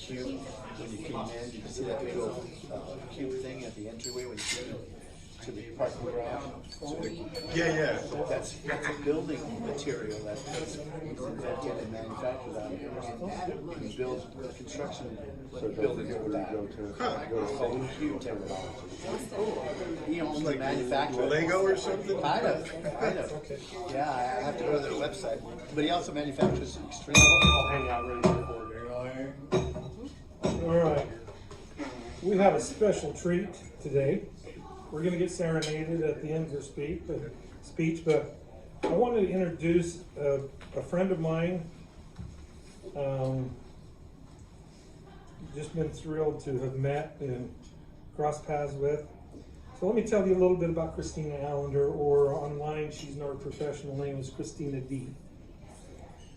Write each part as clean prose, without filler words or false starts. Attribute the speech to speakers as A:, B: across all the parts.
A: cube when you came in. You can see that big old cube thing at the entryway when you came to the parking garage.
B: Yeah.
A: That's a building material that was invented and manufactured out here. And you build construction buildings with that. It's called cube technology. He owns the manufacturer.
B: Lego or something?
A: Kind of. Yeah, I have to go to their website. But he also manufactures extreme.
C: I'll hang out ready for it.
D: All right. We have a special treat today. We're going to get serenaded at the end of her speech, but I wanted to introduce a friend of mine. Just been thrilled to have met and crossed paths with. So let me tell you a little bit about Christina Allender, or online her professional name is Christina D.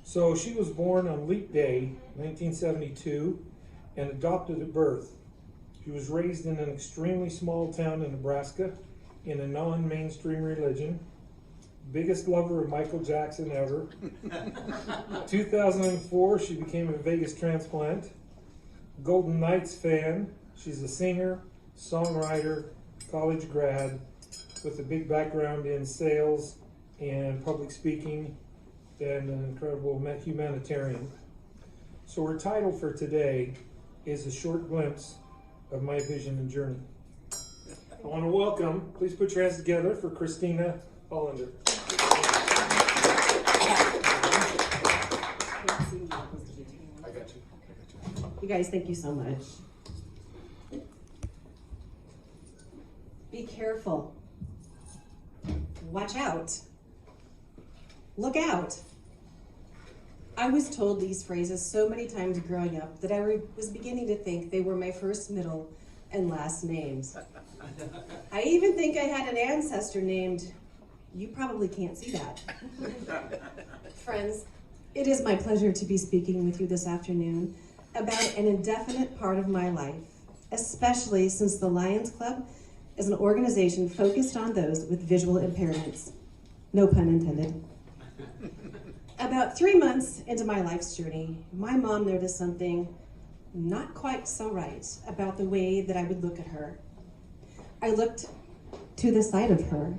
D: So she was born on Leap Day, 1972, and adopted at birth. She was raised in an extremely small town in Nebraska in a non-mainstream religion. Biggest lover of Michael Jackson ever. 2004, she became a Vegas transplant. Golden Knights fan. She's a singer, songwriter, college grad with a big background in sales and public speaking, and an incredible humanitarian. So her title for today is A Short Glimpse of My Vision and Journey. I want to welcome, please put your hands together for Christina Allender.
A: I got you.
E: You guys, thank you so much. Be careful. Watch out. Look out. I was told these phrases so many times growing up that I was beginning to think they were my first, middle, and last names. I even think I had an ancestor named, you probably can't see that. Friends, it is my pleasure to be speaking with you this afternoon about an indefinite part of my life, especially since the Lions Club is an organization focused on those with visual impairments. No pun intended. About 3 months into my life's journey, my mom noticed something not quite so right about the way that I would look at her. I looked to the side of her.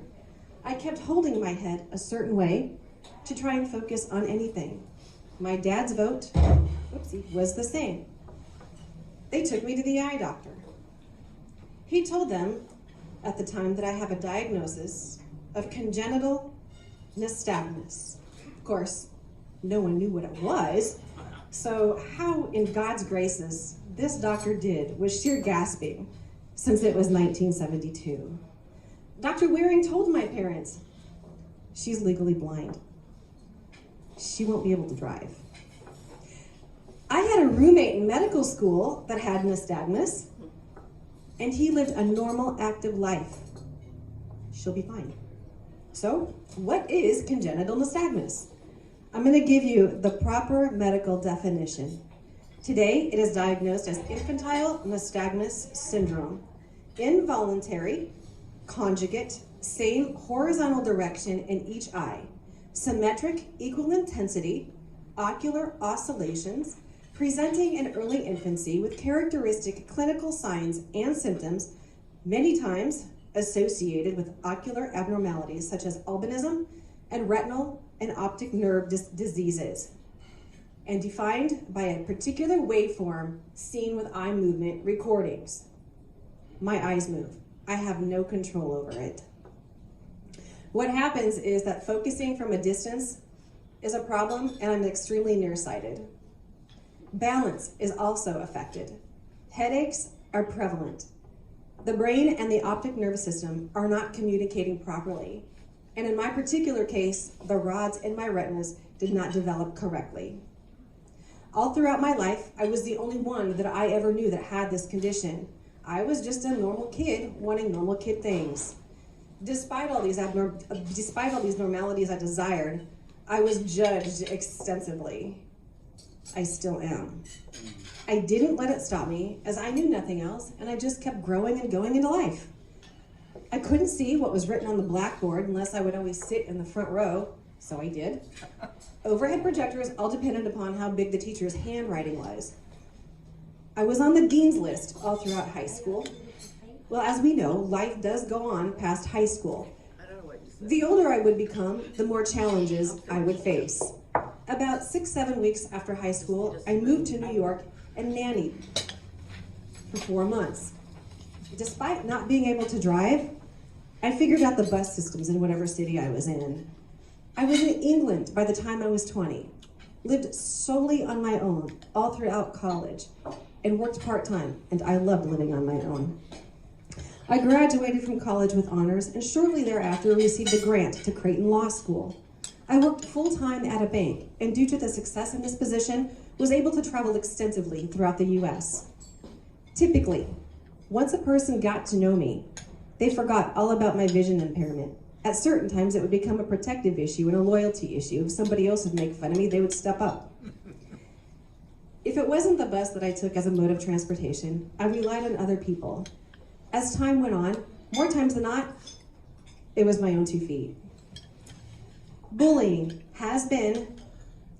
E: I kept holding my head a certain way to try and focus on anything. My dad's vote, was the same. They took me to the eye doctor. He told them at the time that I have a diagnosis of congenital nystagmus. Of course, no one knew what it was, so how in God's graces this doctor did was sheer gasping, since it was 1972. Dr. Waring told my parents, she's legally blind. She won't be able to drive. I had a roommate in medical school that had nystagmus, and he lived a normal, active life. She'll be fine. So, what is congenital nystagmus? I'm going to give you the proper medical definition. Today, it is diagnosed as infantile nystagmus syndrome. Involuntary, conjugate, same horizontal direction in each eye, symmetric, equal intensity, ocular oscillations, presenting in early infancy with characteristic clinical signs and symptoms, many times associated with ocular abnormalities such as albinism and retinal and optic nerve diseases, and defined by a particular waveform seen with eye movement recordings. My eyes move. I have no control over it. What happens is that focusing from a distance is a problem, and I'm extremely nearsighted. Balance is also affected. Headaches are prevalent. The brain and the optic nervous system are not communicating properly. And in my particular case, the rods in my retinas did not develop correctly. All throughout my life, I was the only one that I ever knew that had this condition. I was just a normal kid wanting normal kid things. Despite all these normalities I desired, I was judged extensively. I still am. I didn't let it stop me, as I knew nothing else, and I just kept growing and going into life. I couldn't see what was written on the blackboard unless I would always sit in the front row, so I did. Overhead projectors all depended upon how big the teacher's handwriting was. I was on the dean's list all throughout high school. Well, as we know, life does go on past high school. The older I would become, the more challenges I would face. About 6-7 weeks after high school, I moved to New York and nannied for 4 months. Despite not being able to drive, I figured out the bus systems in whatever city I was in. I was in England by the time I was 20, lived solely on my own all throughout college, and worked part-time, and I loved living on my own. I graduated from college with honors and shortly thereafter received a grant to Creighton Law School. I worked full-time at a bank, and due to the success in this position, was able to travel extensively throughout the US. Typically, once a person got to know me, they forgot all about my vision impairment. At certain times, it would become a protective issue and a loyalty issue. If somebody else would make fun of me, they would step up. If it wasn't the bus that I took as a mode of transportation, I relied on other people. As time went on, more times than not, it was my own 2 feet. Bullying has been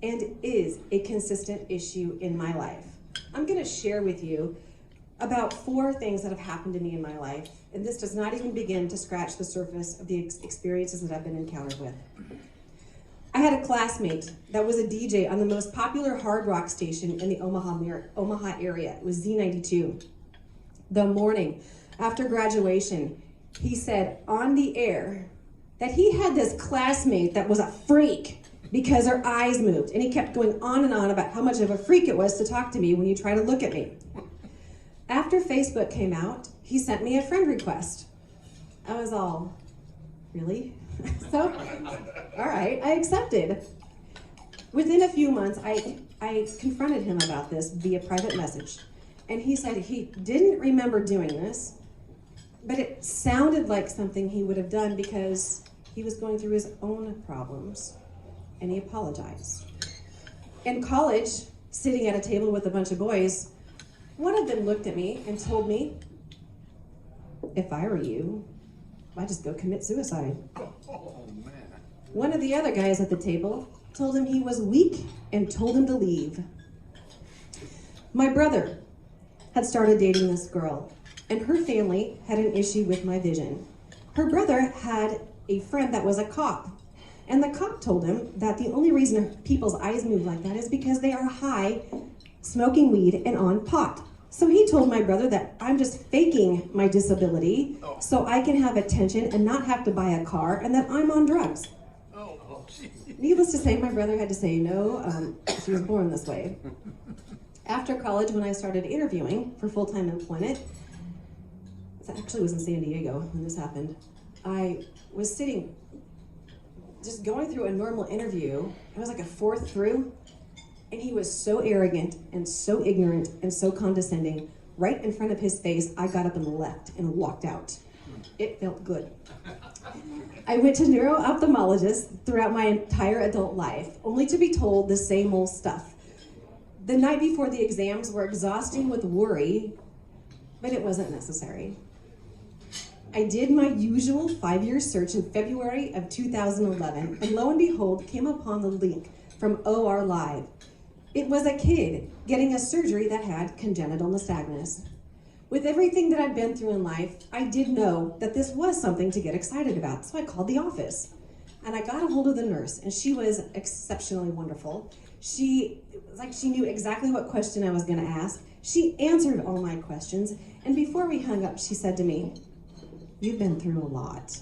E: and is a consistent issue in my life. I'm going to share with you about 4 things that have happened to me in my life, and this does not even begin to scratch the surface of the experiences that I've been encountered with. I had a classmate that was a DJ on the most popular hard rock station in the Omaha area. It was Z92. The morning after graduation, he said on the air that he had this classmate that was a freak because her eyes moved, and he kept going on and on about how much of a freak it was to talk to me when you try to look at me. After Facebook came out, he sent me a friend request. I was all, really? So, all right, I accepted. Within a few months, I confronted him about this via private message, and he said he didn't remember doing this, but it sounded like something he would have done because he was going through his own problems, and he apologized. In college, sitting at a table with a bunch of boys, one of them looked at me and told me, if I were you, I'd just go commit suicide.
A: Oh, man.
E: One of the other guys at the table told him he was weak and told him to leave. My brother had started dating this girl, and her family had an issue with my vision. Her brother had a friend that was a cop, and the cop told him that the only reason people's eyes move like that is because they are high, smoking weed, and on pot. So he told my brother that I'm just faking my disability so I can have attention and not have to buy a car, and that I'm on drugs. Needless to say, my brother had to say no. She was born this way. After college, when I started interviewing for full-time employment, it actually was in San Diego when this happened, I was sitting, just going through a normal interview. I was like a 4th through, and he was so arrogant and so ignorant and so condescending. Right in front of his face, I got up and left and walked out. It felt good. I went to neuro-ophthalmologists throughout my entire adult life, only to be told the same old stuff. The night before the exams were exhausting with worry, but it wasn't necessary. I did my usual 5-year search in February of 2011, and lo and behold, came upon the link from OR Live. It was a kid getting a surgery that had congenital nystagmus. With everything that I'd been through in life, I did know that this was something to get excited about, so I called the office. And I got a hold of the nurse, and she was exceptionally wonderful. It was like she knew exactly what question I was gonna ask. She answered all my questions, and before we hung up, she said to me, "You've been through a lot."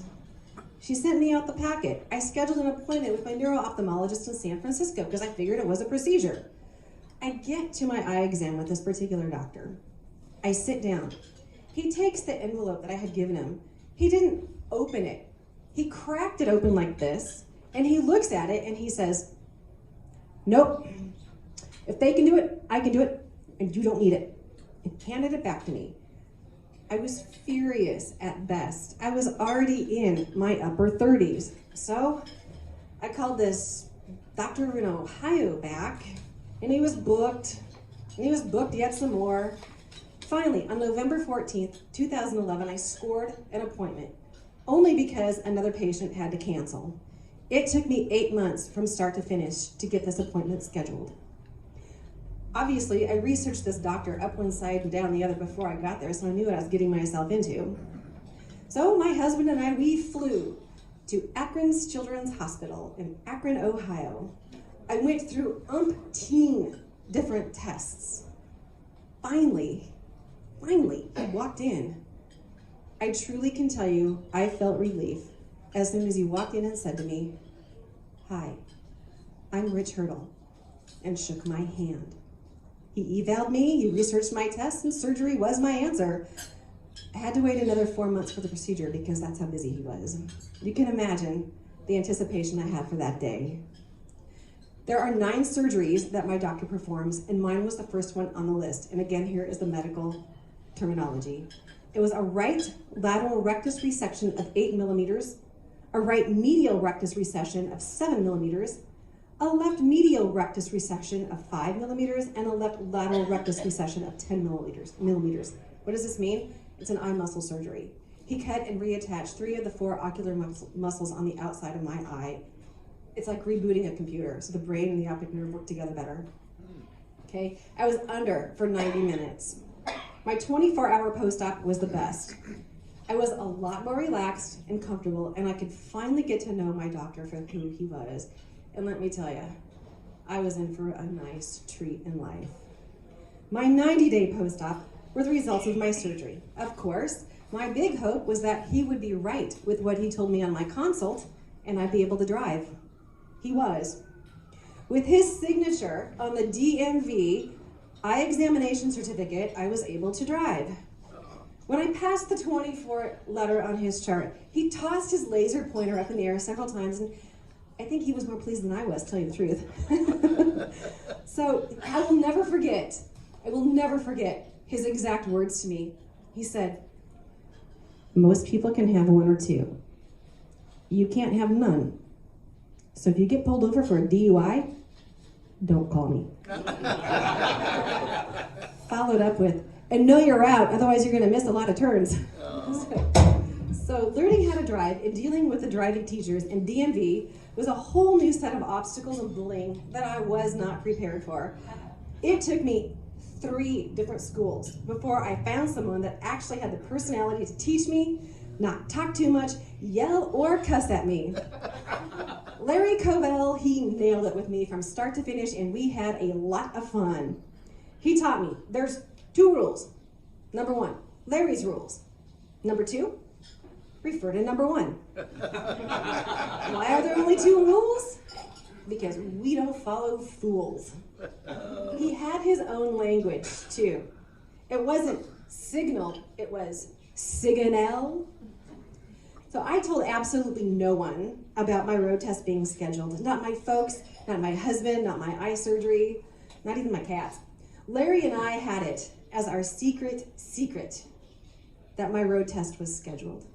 E: She sent me out the packet. I scheduled an appointment with my neuro-ophthalmologist in San Francisco because I figured it was a procedure. I get to my eye exam with this particular doctor. I sit down. He takes the envelope that I had given him. He didn't open it. He cracked it open like this, and he looks at it and he says, "Nope. If they can do it, I can do it, and you don't need it." And handed it back to me. I was furious at best. I was already in my upper 30s. So I called this doctor in Ohio back, and he was booked, yet some more. Finally, on November 14th, 2011, I scored an appointment, only because another patient had to cancel. It took me 8 months from start to finish to get this appointment scheduled. Obviously, I researched this doctor up one side and down the other before I got there, so I knew what I was getting myself into. So my husband and I, we flew to Akron's Children's Hospital in Akron, Ohio. I went through umpteen different tests. Finally, he walked in. I truly can tell you, I felt relief as soon as he walked in and said to me, "Hi, I'm Rich Hurdle," and shook my hand. He eval'd me, he researched my tests, and surgery was my answer. I had to wait another 4 months for the procedure because that's how busy he was. You can imagine the anticipation I had for that day. There are 9 surgeries that my doctor performs, and mine was the first one on the list. And again, here is the medical terminology. It was a right lateral rectus resection of 8 millimeters, a right medial rectus resection of 7 millimeters, a left medial rectus resection of 5 millimeters, and a left lateral rectus resection of 10 millimeters. What does this mean? It's an eye muscle surgery. He cut and reattached 3 of the 4 ocular muscles on the outside of my eye. It's like rebooting a computer, so the brain and the optic nerve work together better. Okay, I was under for 90 minutes. My 24-hour post-op was the best. I was a lot more relaxed and comfortable, and I could finally get to know my doctor for who he was. And let me tell you, I was in for a nice treat in life. My 90-day post-op were the results of my surgery. Of course, my big hope was that he would be right with what he told me on my consult, and I'd be able to drive. He was. With his signature on the DMV eye examination certificate, I was able to drive. When I passed the 24 letter on his chart, he tossed his laser pointer up in the air several times, and I think he was more pleased than I was, to tell you the truth. So I will never forget his exact words to me. He said, "Most people can have 1 or 2. You can't have none. So if you get pulled over for a DUI, don't call me." Followed up with, "And know you're out, otherwise you're gonna miss a lot of turns." So learning how to drive and dealing with the driving teachers in DMV was a whole new set of obstacles and bullying that I was not prepared for. It took me 3 different schools before I found someone that actually had the personality to teach me, not talk too much, yell, or cuss at me. Larry Covell, he nailed it with me from start to finish, and we had a lot of fun. He taught me there's 2 rules. Number 1, Larry's rules. Number 2, refer to number 1. Why are there only 2 rules? Because we don't follow fools. He had his own language too. It wasn't signal, it was signal. So I told absolutely no one about my road test being scheduled. Not my folks, not my husband, not my eye surgery, not even my cats. Larry and I had it as our secret that my road test was scheduled.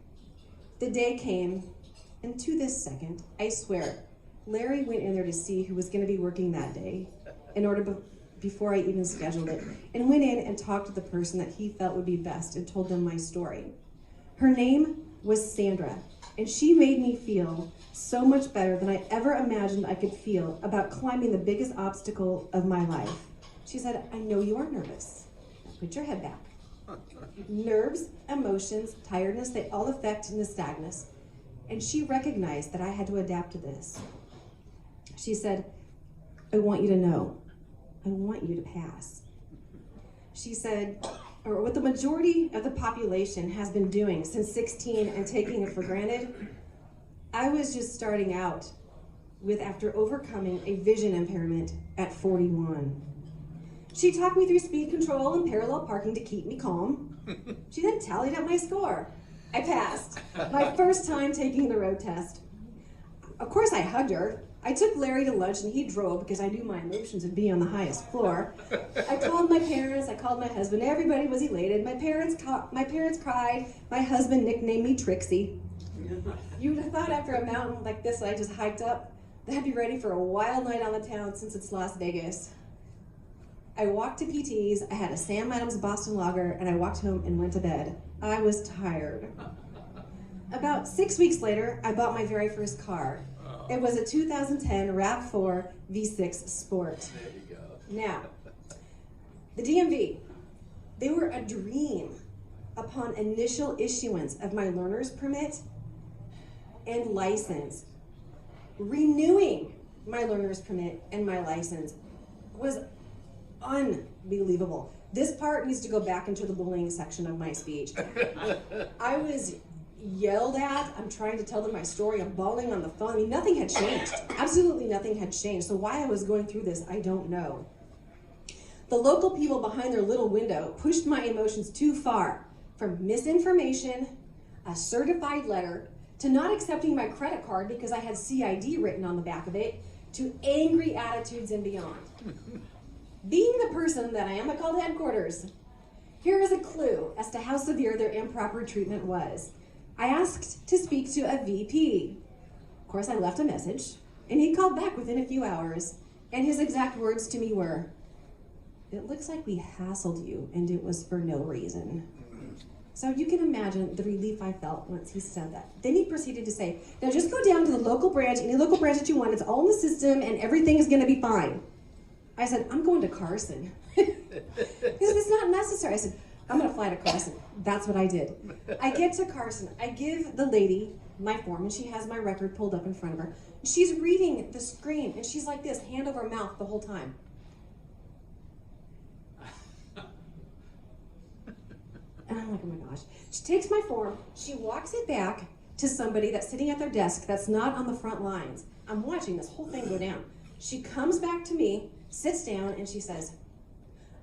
E: The day came, and to this second, I swear, Larry went in there to see who was going to be working that day in order before I even scheduled it, and went in and talked to the person that he felt would be best and told them my story. Her name was Sandra, and she made me feel so much better than I ever imagined I could feel about climbing the biggest obstacle of my life. She said, "I know you are nervous. Put your head back." Nerves, emotions, tiredness, they all affect nystagmus. And she recognized that I had to adapt to this. She said, "I want you to know. I want you to pass." She said, or what the majority of the population has been doing since 16 and taking it for granted, I was just starting out with after overcoming a vision impairment at 41. She talked me through speed control and parallel parking to keep me calm. She then tallied up my score. I passed. My first time taking the road test. Of course I hugged her. I took Larry to lunch and he drove because I knew my emotions would be on the highest floor. I called my parents, I called my husband, everybody was elated. My parents cried, my husband nicknamed me Trixie. You'd have thought after a mountain like this that I just hiked up, that I'd be ready for a wild night on the town since it's Las Vegas. I walked to PT's, I had a Sam Adams Boston Lager, and I walked home and went to bed. I was tired. About 6 weeks later, I bought my very first car. It was a 2010 RAV4 V6 Sport.
A: There you go.
E: Now, The DMV, they were a dream upon initial issuance of my learner's permit and license. Renewing my learner's permit and my license was unbelievable. This part needs to go back into the bullying section of my speech. I was yelled at. I'm trying to tell them my story. I'm bawling on the phone. I mean, nothing had changed. Absolutely nothing had changed. So why I was going through this, I don't know. The local people behind their little window pushed my emotions too far, from misinformation, a certified letter, to not accepting my credit card because I had CID written on the back of it, to angry attitudes and beyond. Being the person that I am, I called headquarters. Here is a clue as to how severe their improper treatment was. I asked to speak to a VP. Of course, I left a message, and he called back within a few hours, and his exact words to me were, "It looks like we hassled you, and it was for no reason." So you can imagine the relief I felt once he said that. Then he proceeded to say, "Now just go down to the local branch, any local branch that you want, it's all in the system, and everything is gonna be fine." I said, "I'm going to Carson." He said, "It's not necessary." I said, "I'm gonna fly to Carson." That's what I did. I get to Carson, I give the lady my form, and she has my record pulled up in front of her. She's reading the screen, and she's like this, hand over mouth the whole time. And I'm like, oh my gosh. She takes my form, she walks it back to somebody that's sitting at their desk that's not on the front lines. I'm watching this whole thing go down. She comes back to me, sits down, and she says,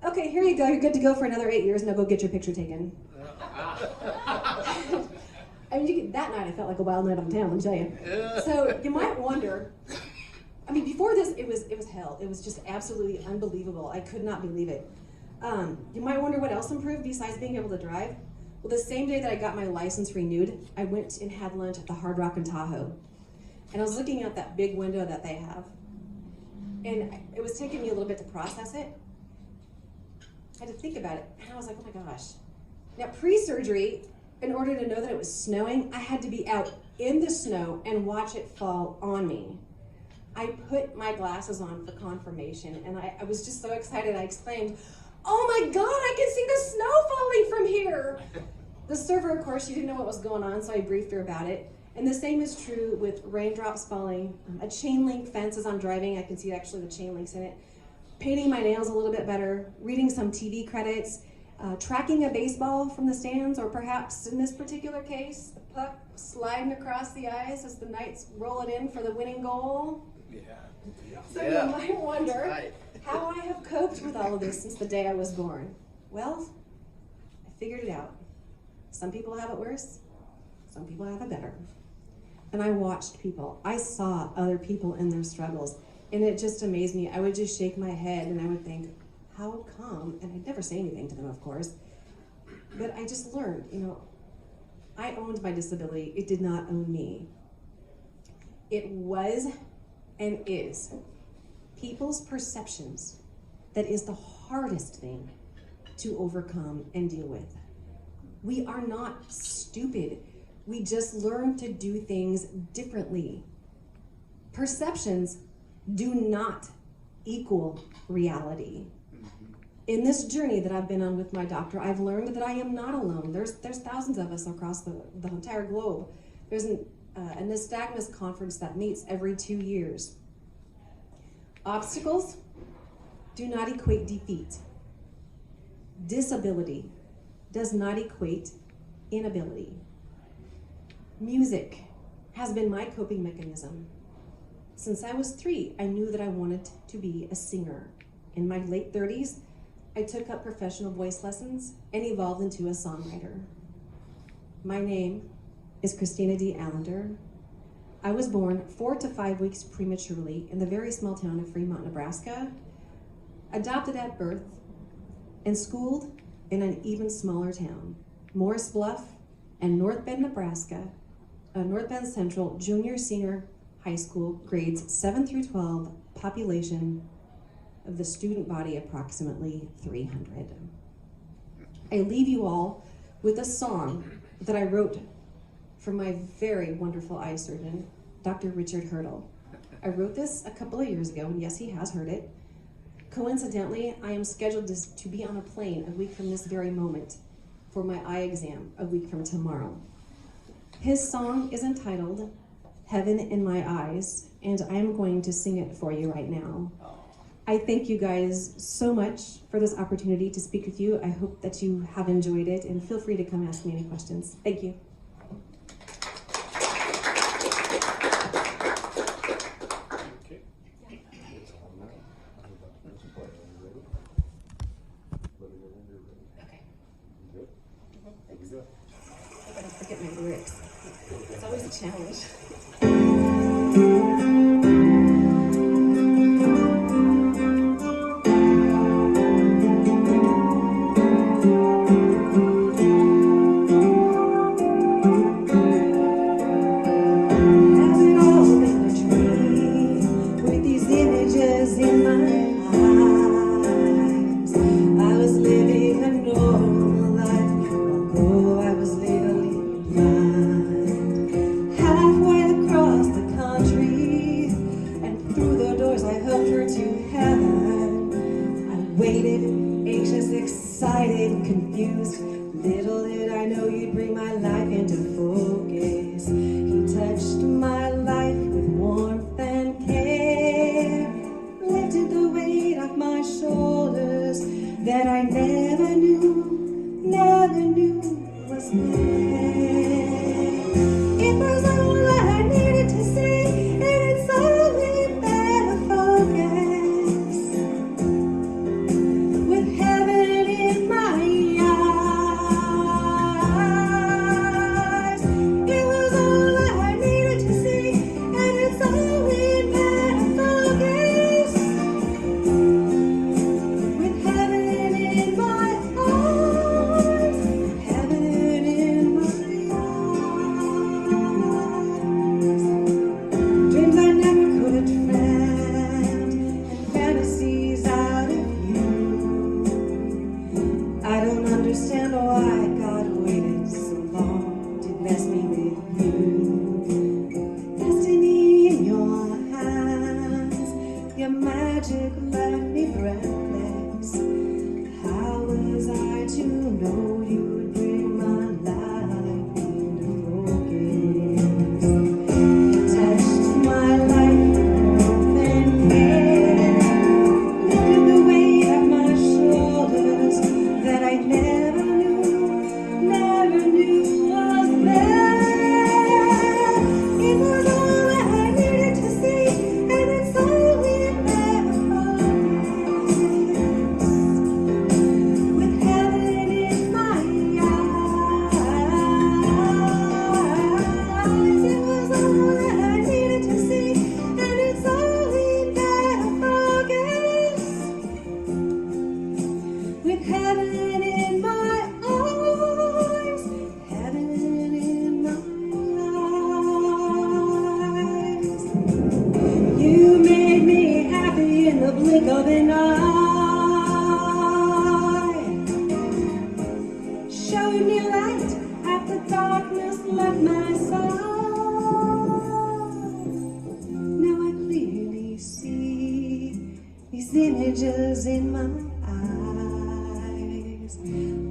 E: "Okay, here you go. You're good to go for another 8 years. Now go get your picture taken." I mean, that night I felt like a wild night on town, let me tell you. So you might wonder, I mean, before this, it was hell. It was just absolutely unbelievable. I could not believe it. You might wonder what else improved besides being able to drive. Well, the same day that I got my license renewed, I went and had lunch at the Hard Rock in Tahoe. And I was looking out that big window that they have. And it was taking me a little bit to process it. I had to think about it. And I was like, oh my gosh. Now, pre-surgery, in order to know that it was snowing, I had to be out in the snow and watch it fall on me. I put my glasses on for confirmation, and I was just so excited, I exclaimed, "Oh my God, I can see the snow falling from here!" The server, of course, she didn't know what was going on, so I briefed her about it. And the same is true with raindrops falling, a chain link fence as I'm driving, I can see actually the chain links in it, painting my nails a little bit better, reading some TV credits, tracking a baseball from the stands, or perhaps in this particular case, the puck sliding across the ice as the Knights roll it in for the winning goal. So you might wonder how I have coped with all of this since the day I was born. Well, I figured it out. Some people have it worse, some people have it better. And I watched people. I saw other people in their struggles, and it just amazed me. I would just shake my head and I would think, how come? And I'd never say anything to them, of course. But I just learned, I owned my disability. It did not own me. It was and is people's perceptions that is the hardest thing to overcome and deal with. We are not stupid. We just learn to do things differently. Perceptions do not equal reality. In this journey that I've been on with my doctor, I've learned that I am not alone. There's thousands of us across the entire globe. There's a nystagmus conference that meets every 2 years. Obstacles do not equate defeat. Disability does not equate inability. Music has been my coping mechanism. Since I was 3, I knew that I wanted to be a singer. In my late 30s, I took up professional voice lessons and evolved into a songwriter. My name is Christina D. Allender. I was born 4 to 5 weeks prematurely in the very small town of Fremont, Nebraska, adopted at birth, and schooled in an even smaller town, Morris Bluff and North Bend, Nebraska, North Bend Central Junior Senior High School, grades 7 through 12, population of the student body approximately 300. I leave you all with a song that I wrote for my very wonderful eye surgeon, Dr. Richard Hurdle. I wrote this a couple of years ago, and yes, he has heard it. Coincidentally, I am scheduled to be on a plane a week from this very moment for my eye exam a week from tomorrow. His song is entitled Heaven in My Eyes, and I am going to sing it for you right now. I thank you guys so much for this opportunity to speak with you. I hope that you have enjoyed it, and feel free to come ask me any questions. Thank you.
C: Okay.
E: Okay. Thanks. I don't forget my lyrics. It's always a challenge. Confused. Little did I know you'd bring my life into focus. He touched my life with warmth and care, lifted the weight off my shoulders that I never knew was there. It was all I needed to see, and it's only better focus. With heaven in my eyes, it was all I needed to see, and it's only better focus. With heaven in my eyes, heaven in my eyes. Dreams I never could have dreamt, and fantasies out of you. I don't understand why God waited so long to bless me with you. Destiny in your hands, your magic left me breathless. How was I to know you'd bring my life into focus? You touched my life with warmth and care, lifted the weight of my shoulders that I never knew was there. It was all I needed to see, and it's only better focus. With heaven in my eyes, it was all I needed to see, and it's only better focus. With heaven in my eyes, heaven in my eyes. You made me happy in the blink of an eye. Showed me light after darkness left my side. Now I clearly see these images in my eyes.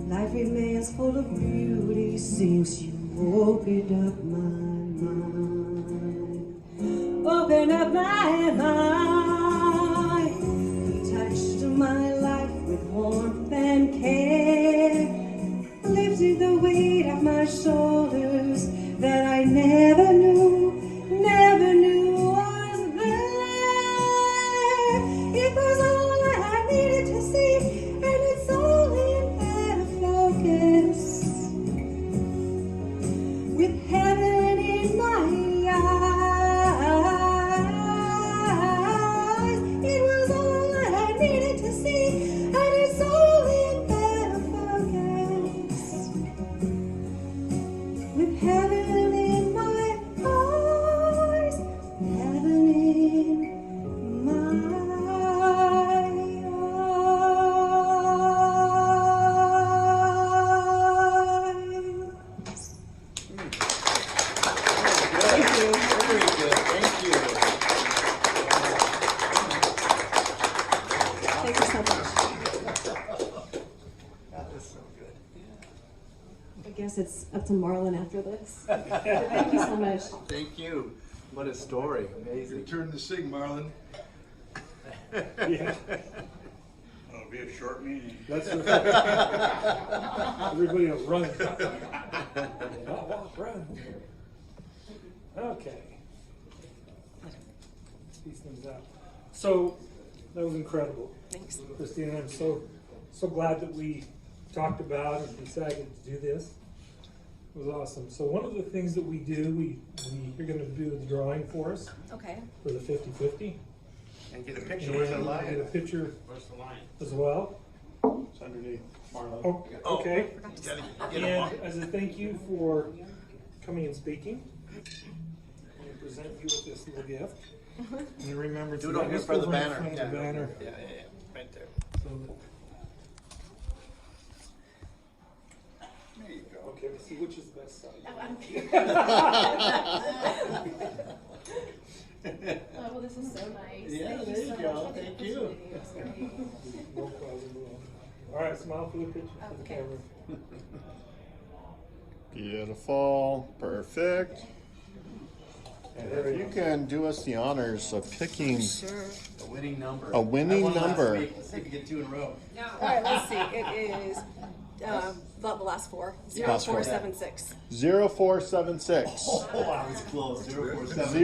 E: Life remains full of beauty since you opened up my mind. Open up my mind. You touched my life with warmth and care, lifted the weight off my shoulders that I never knew was there. It was all I needed to see, and it's only better focus. With heaven in my eyes, guess it's up to Marlon after this. Thank you so much.
A: Thank you. What a story. Amazing.
B: Turn to sing, Marlon.
D: Yeah.
C: It'll be a short meeting.
D: That's everybody will run. Run. Okay. These things out. So that was incredible.
F: Thanks.
D: Christine, I'm so glad that we talked about and decided to do this. It was awesome. So one of the things that we do, you're going to do the drawing for us
F: Okay.
D: for the 50-50.
A: And get a
D: And
A: picture
D: we're
A: with the
D: going to get a
A: lion.
D: picture
C: Where's the line?
D: as well.
C: It's underneath Marlo.
D: Oh, okay.
A: You gotta get
D: And
A: him
D: as a thank you for coming and speaking, I'm going to present you with this little gift. And remember to
A: Do it over here
D: just
A: for the
D: over in
A: banner.
D: front of the banner.
A: Yeah. Right there.
D: So that,
C: There you go.
D: okay, let's see which is the best side.
F: Oh, well, this is so nice.
A: Yeah,
F: Thank
A: there you
F: so
A: go.
F: much.
A: Thank you.
F: It's great.
D: No problem at all. All right, smile for the picture, for the
F: Okay.
D: camera.
G: Beautiful, perfect. And if you can do us the honors of picking
F: Sure.
A: A winning number.
G: A winning
A: I won last
G: number.
A: week. Let's see if we get 2 in a row.
F: All right, let's see. It is the last four.
G: Last four.
F: 0476.
G: 0476.
A: Oh, I was close. 047.